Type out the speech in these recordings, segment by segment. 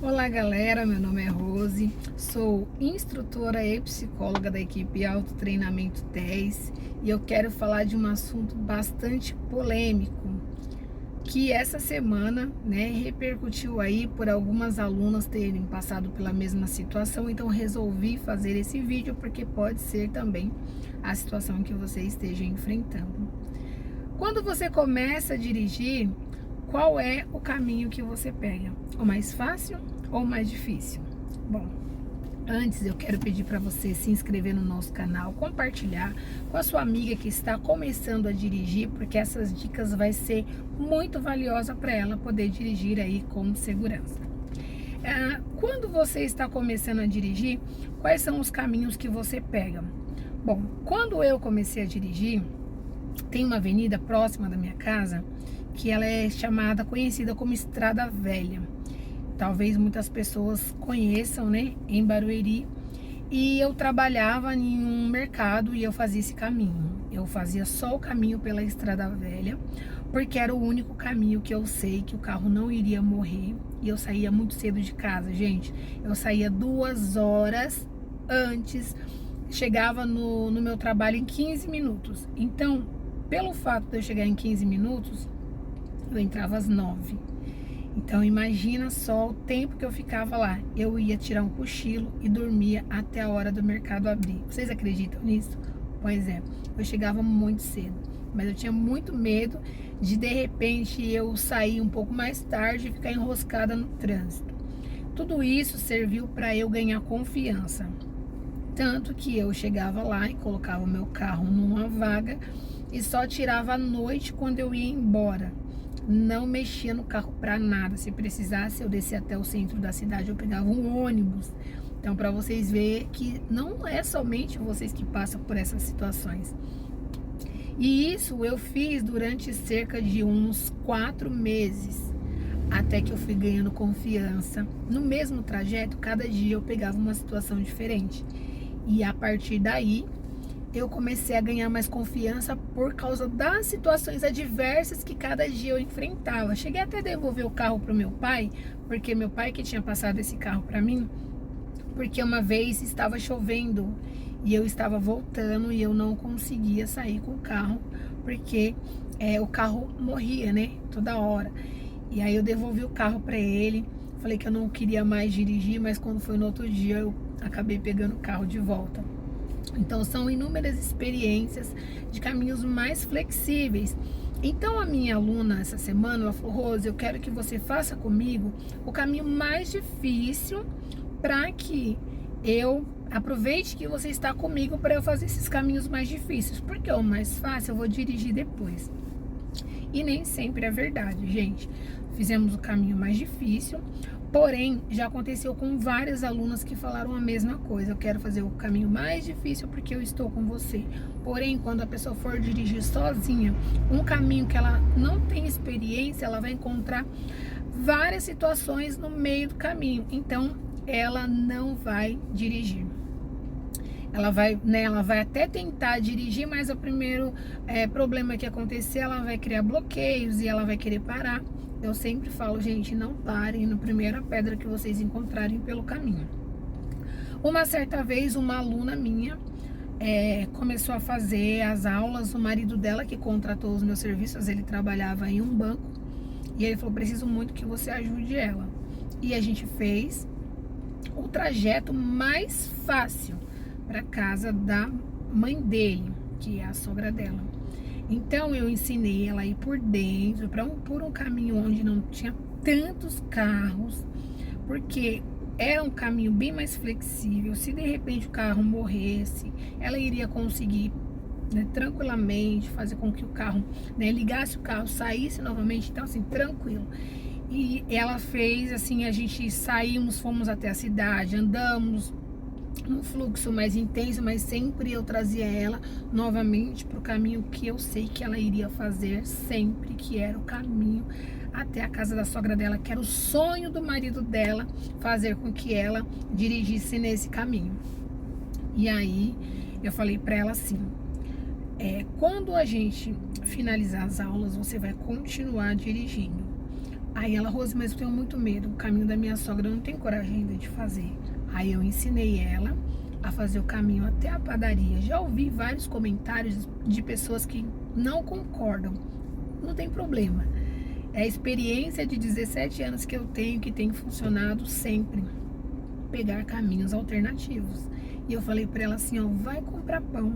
Olá galera, meu nome é Rose, sou instrutora e psicóloga da equipe Auto Treinamento 10 e eu quero falar de um assunto bastante polêmico que essa semana, repercutiu aí por algumas alunas terem passado pela mesma situação, então resolvi fazer esse vídeo porque pode ser também a situação que você esteja enfrentando. Quando você começa a dirigir, qual é o caminho que você pega? O mais fácil ou o mais difícil? Bom, antes eu quero pedir para você se inscrever no nosso canal, compartilhar com a sua amiga que está começando a dirigir, porque essas dicas vai ser muito valiosa para ela poder dirigir aí com segurança. Quando você está começando a dirigir, quais são os caminhos que você pega? Bom, quando eu comecei a dirigir, tem uma avenida próxima da minha casa que ela é conhecida como Estrada Velha. Talvez muitas pessoas conheçam, em Barueri. E eu trabalhava em um mercado e eu fazia esse caminho. Eu fazia só o caminho pela Estrada Velha, porque era o único caminho que eu sei que o carro não iria morrer. E eu saía muito cedo de casa, gente. Eu saía 2 horas antes, chegava no meu trabalho em 15 minutos. Então, pelo fato de eu chegar em 15 minutos, eu entrava às 9. Então imagina só o tempo que eu ficava lá. Eu ia tirar um cochilo e dormia até a hora do mercado abrir. Vocês acreditam nisso? Pois é, eu chegava muito cedo, mas eu tinha muito medo de repente eu sair um pouco mais tarde e ficar enroscada no trânsito. Tudo isso serviu para eu ganhar confiança. Tanto que eu chegava lá e colocava o meu carro numa vaga e só tirava à noite quando eu ia embora. Não mexia no carro para nada. Se precisasse, eu descia até o centro da cidade, eu pegava um ônibus. Então, para vocês verem que não é somente vocês que passam por essas situações. E isso eu fiz durante cerca de uns 4 meses, até que eu fui ganhando confiança. No mesmo trajeto, cada dia eu pegava uma situação diferente. E a partir daí, eu comecei a ganhar mais confiança por causa das situações adversas que cada dia eu enfrentava. Cheguei até a devolver o carro para o meu pai, porque meu pai que tinha passado esse carro para mim, porque uma vez estava chovendo e eu estava voltando e eu não conseguia sair com o carro, porque o carro morria, toda hora. E aí eu devolvi o carro para ele, falei que eu não queria mais dirigir, mas quando foi no outro dia eu acabei pegando o carro de volta. Então são inúmeras experiências de caminhos mais flexíveis. Então a minha aluna essa semana, ela falou: Rose, eu quero que você faça comigo o caminho mais difícil para que eu aproveite que você está comigo para eu fazer esses caminhos mais difíceis, porque o mais fácil eu vou dirigir depois. E nem sempre é verdade, gente. Fizemos o caminho mais difícil, porém, já aconteceu com várias alunas que falaram a mesma coisa. Eu quero fazer o caminho mais difícil porque eu estou com você. Porém, quando a pessoa for dirigir sozinha, um caminho que ela não tem experiência, ela vai encontrar várias situações no meio do caminho. Então, ela não vai dirigir. Ela vai até tentar dirigir, mas o primeiro problema que acontecer, ela vai criar bloqueios e ela vai querer parar. Eu sempre falo, gente, não parem na primeira pedra que vocês encontrarem pelo caminho. Uma certa vez, uma aluna minha começou a fazer as aulas. O marido dela, que contratou os meus serviços, ele trabalhava em um banco. E ele falou: preciso muito que você ajude ela. E a gente fez o trajeto mais fácil para casa da mãe dele, que é a sogra dela. Então eu ensinei ela a ir por dentro, por um caminho onde não tinha tantos carros, porque era um caminho bem mais flexível. Se de repente o carro morresse, ela iria conseguir tranquilamente fazer com que o carro ligasse o carro, saísse novamente. Então assim, tranquilo. E ela fez assim, a gente saímos, fomos até a cidade, andamos um fluxo mais intenso, mas sempre eu trazia ela novamente para o caminho que eu sei que ela iria fazer sempre, que era o caminho até a casa da sogra dela, que era o sonho do marido dela, fazer com que ela dirigisse nesse caminho. E aí eu falei para ela assim: quando a gente finalizar as aulas, você vai continuar dirigindo, Aí ela, Rose, mas eu tenho muito medo, o caminho da minha sogra eu não tenho coragem ainda de fazer. Aí eu ensinei ela a fazer o caminho até a padaria. Já ouvi vários comentários de pessoas que não concordam. Não tem problema. É a experiência de 17 anos que eu tenho, que tem funcionado sempre. Pegar caminhos alternativos. E eu falei pra ela assim, ó, vai comprar pão.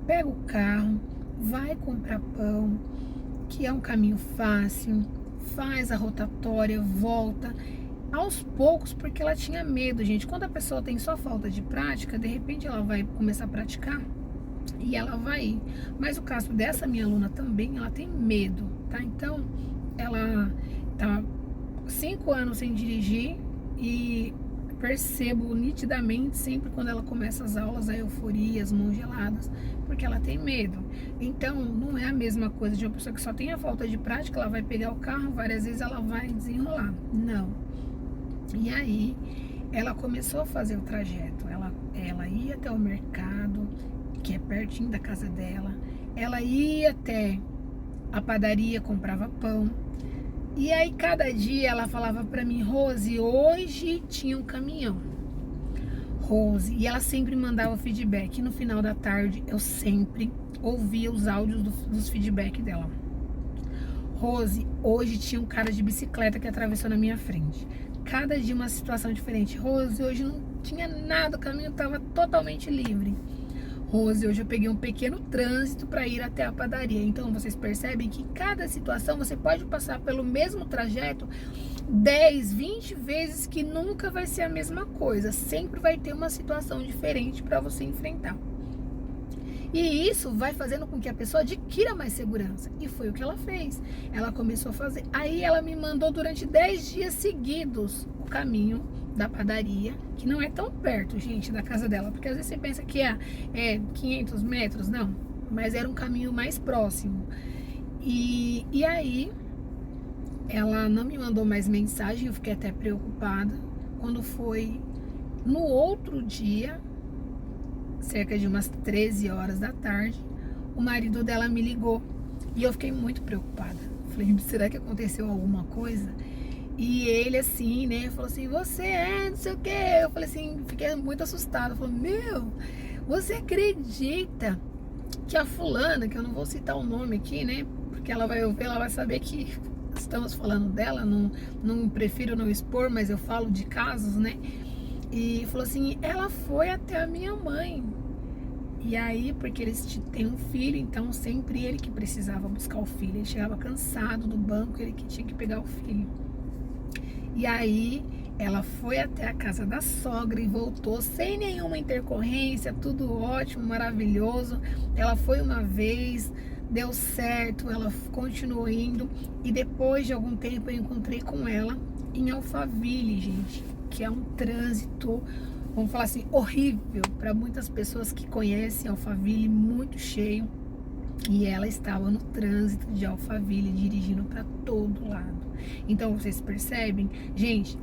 Pega o carro, vai comprar pão, que é um caminho fácil. Faz a rotatória, volta aos poucos, porque ela tinha medo, gente. Quando a pessoa tem só falta de prática, de repente ela vai começar a praticar e ela vai ir. Mas o caso dessa minha aluna também, ela tem medo, tá? Então, ela tá 5 anos sem dirigir e percebo nitidamente sempre quando ela começa as aulas, a euforia, as mãos geladas, porque ela tem medo. Então, não é a mesma coisa de uma pessoa que só tem a falta de prática, ela vai pegar o carro, várias vezes ela vai desenrolar. Não. E aí, ela começou a fazer o trajeto. Ela ia até o mercado, que é pertinho da casa dela. Ela ia até a padaria, comprava pão. E aí, cada dia ela falava pra mim, Rose, hoje tinha um caminhão. Rose, e ela sempre mandava feedback. E no final da tarde, eu sempre ouvia os áudios dos feedback dela. Rose, hoje tinha um cara de bicicleta que atravessou na minha frente. Cada dia uma situação diferente. Rose, hoje não tinha nada, o caminho estava totalmente livre. Rose, hoje eu peguei um pequeno trânsito para ir até a padaria. Então vocês percebem que cada situação você pode passar pelo mesmo trajeto 10, 20 vezes, que nunca vai ser a mesma coisa. Sempre vai ter uma situação diferente para você enfrentar. E isso vai fazendo com que a pessoa adquira mais segurança. E foi o que ela fez. Ela começou a fazer. Aí ela me mandou durante 10 dias seguidos o caminho da padaria, que não é tão perto, gente, da casa dela. Porque às vezes você pensa que é 500 metros, não. Mas era um caminho mais próximo. E aí, ela não me mandou mais mensagem, eu fiquei até preocupada. Quando foi no outro dia, cerca de umas 13 horas da tarde, o marido dela me ligou e eu fiquei muito preocupada. Falei, será que aconteceu alguma coisa? E ele assim, né, falou assim, você não sei o que. Eu falei assim, fiquei muito assustada. Falei, meu, você acredita que a fulana, que eu não vou citar o nome aqui, né, porque ela vai ouvir, ela vai saber que estamos falando dela, não prefiro não expor, mas eu falo de casos, né? E falou assim, ela foi até a minha mãe. E aí, porque eles têm um filho, então sempre ele que precisava buscar o filho. Ele chegava cansado do banco, ele que tinha que pegar o filho. E aí, ela foi até a casa da sogra e voltou sem nenhuma intercorrência, tudo ótimo, maravilhoso. Ela foi uma vez, deu certo, ela continuou indo. E depois de algum tempo eu encontrei com ela em Alphaville, gente, que é um trânsito, vamos falar assim, horrível para muitas pessoas que conhecem Alphaville, muito cheio. E ela estava no trânsito de Alphaville, dirigindo para todo lado. Então vocês percebem, gente,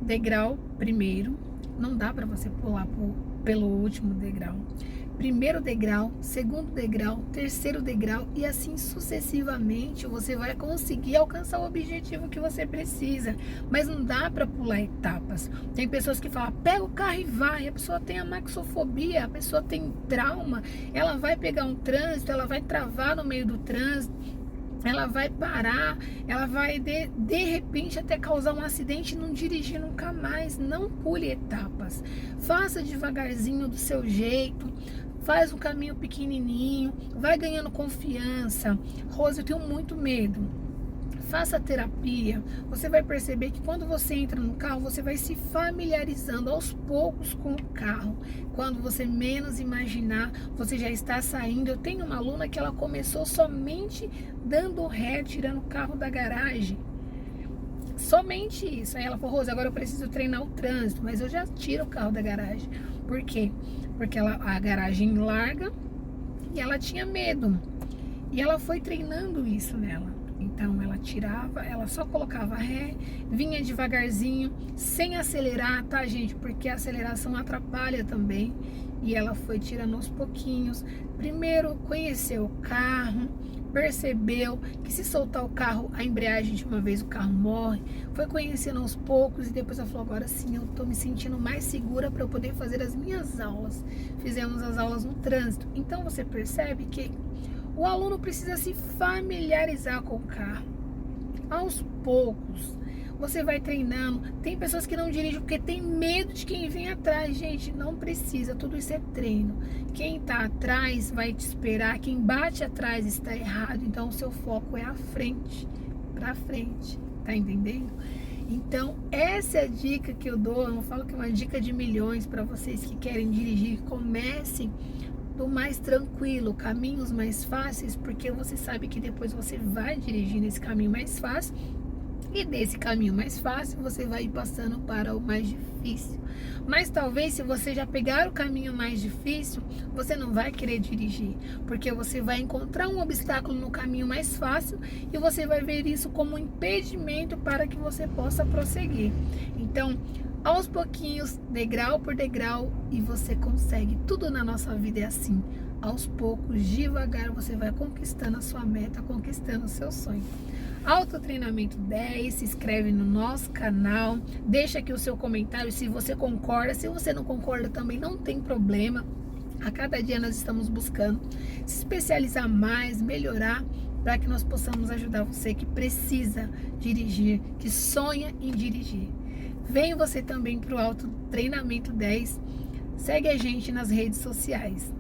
degrau primeiro, não dá para você pular pelo último degrau. Primeiro degrau, segundo degrau, terceiro degrau e assim sucessivamente você vai conseguir alcançar o objetivo que você precisa. Mas não dá para pular etapas. Tem pessoas que falam, pega o carro e vai. A pessoa tem a maxofobia, a pessoa tem trauma, ela vai pegar um trânsito, ela vai travar no meio do trânsito, ela vai parar, ela vai de repente até causar um acidente e não dirigir nunca mais. Não pule etapas, faça devagarzinho do seu jeito, faz um caminho pequenininho, vai ganhando confiança. Rose, eu tenho muito medo. Faça terapia, você vai perceber que quando você entra no carro, você vai se familiarizando aos poucos com o carro. Quando você menos imaginar, você já está saindo. Eu tenho uma aluna que ela começou somente dando ré, tirando o carro da garagem. Somente isso. Aí ela falou, Rose, agora eu preciso treinar o trânsito, mas eu já tiro o carro da garagem. Por quê? Porque a garagem larga e ela tinha medo. E ela foi treinando isso nela. Então ela tirava, ela só colocava ré, vinha devagarzinho, sem acelerar, tá, gente? Porque a aceleração atrapalha também. E ela foi tirando aos pouquinhos. Primeiro conheceu o carro, percebeu que se soltar o carro, a embreagem de uma vez o carro morre, foi conhecendo aos poucos e depois ela falou, agora sim eu tô me sentindo mais segura para eu poder fazer as minhas aulas. Fizemos as aulas no trânsito. Então você percebe que o aluno precisa se familiarizar com o carro. Aos poucos, você vai treinando. Tem pessoas que não dirigem porque tem medo de quem vem atrás. Gente, não precisa, tudo isso é treino. Quem tá atrás vai te esperar, quem bate atrás está errado. Então o seu foco é à frente, pra frente, tá entendendo? Então essa é a dica que eu dou. Eu não falo que é uma dica de milhões para vocês que querem dirigir. Comecem do mais tranquilo, caminhos mais fáceis, porque você sabe que depois você vai dirigir nesse caminho mais fácil e desse caminho mais fácil você vai ir passando para o mais difícil. Mas talvez se você já pegar o caminho mais difícil, você não vai querer dirigir, porque você vai encontrar um obstáculo no caminho mais fácil e você vai ver isso como um impedimento para que você possa prosseguir. Então, aos pouquinhos, degrau por degrau, e você consegue. Tudo na nossa vida é assim. Aos poucos, devagar, você vai conquistando a sua meta, conquistando o seu sonho. Autotreinamento 10, se inscreve no nosso canal, deixa aqui o seu comentário se você concorda. Se você não concorda também não tem problema. A cada dia nós estamos buscando se especializar mais, melhorar, para que nós possamos ajudar você que precisa dirigir, que sonha em dirigir. Vem você também para o Autotreinamento 10. Segue a gente nas redes sociais.